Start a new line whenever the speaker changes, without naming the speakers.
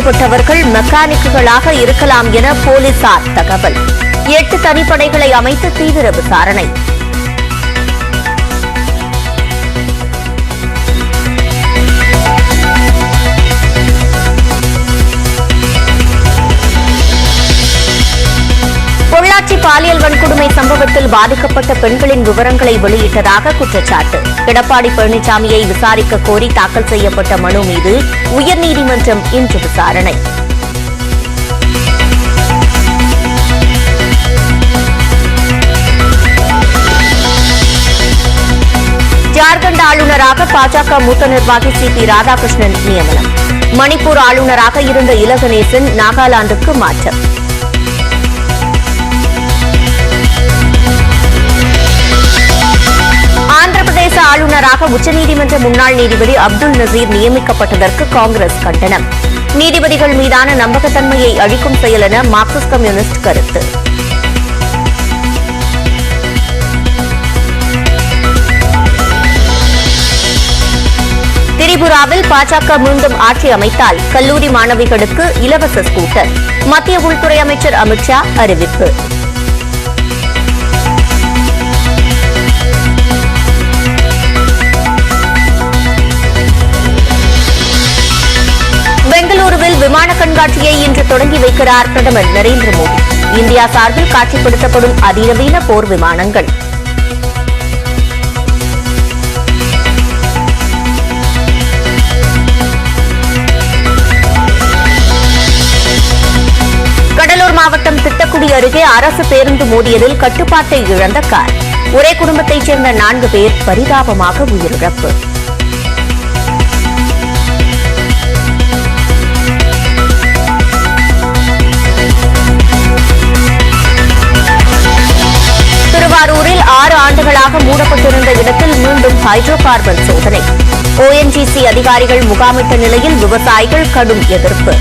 ஈடுபட்டவர்கள் மெக்கானிக்குகளாக இருக்கலாம் என போலீசார் தகவல். 8 தனிப்படைகளை அமைத்து தீவிர விசாரணை. பொள்ளாச்சி பாலியல் வன்கொடுமை சம்பவத்தில் பாதிக்கப்பட்ட பெண்களின் விவரங்களை வெளியிட்டதாக குற்றச்சாட்டு. எடப்பாடி பழனிசாமியை விசாரிக்க கோரி தாக்கல் செய்யப்பட்ட மனு மீது உயர்நீதிமன்றம் இன்று விசாரணை. ஜார்க்கண்ட் ஆளுநராக பாஜக மூத்த நிர்வாகி சி.பி. ராதாகிருஷ்ணன் நியமனம். மணிப்பூர் ஆளுநராக இருந்த இலகணேசன் நாகாலாந்துக்கு மாற்றம். ஆந்திர பிரதேச ஆளுநராக உச்சநீதிமன்ற முன்னாள் நீதிபதி அப்துல் நசீர் நியமிக்கப்பட்டதற்கு காங்கிரஸ் கண்டனம். நீதிபதிகள் மீதான நம்பகத்தன்மையை அளிக்கும் செயல் என மார்க்சிஸ்ட் கம்யூனிஸ்ட் கருத்து. திரிபுராவில் பாஜக மீண்டும் ஆட்சி அமைத்தால் கல்லூரி மாணவிகளுக்கு இலவச ஸ்கூட்டர். மத்திய உள்துறை அமைச்சர் அமித் ஷா அறிவிப்பு. பெங்களூருவில் விமான கண்காட்சியை இன்று தொடங்கி வைக்கிறார் பிரதமர் நரேந்திர மோடி. இந்தியா சார்பில் காட்சிப்படுத்தப்படும் அதிநவீன போர் விமானங்கள். கடலூர் மாவட்டம் திட்டக்குடி அருகே அரசு பேருந்து மோதியதில் கட்டுப்பாட்டை இழந்த கார். ஒரே குடும்பத்தைச் சேர்ந்த 4 பேர் பரிதாபமாக உயிரிழப்பு. திருவாரூரில் 6 ஆண்டுகளாக மூடப்பட்டிருந்த இடத்தில் மீண்டும் ஹைட்ரோ கார்பன் சோதனை. ONGC அதிகாரிகள் முகாமிட்ட நிலையில் விவசாயிகள் கடும் எதிர்ப்பு.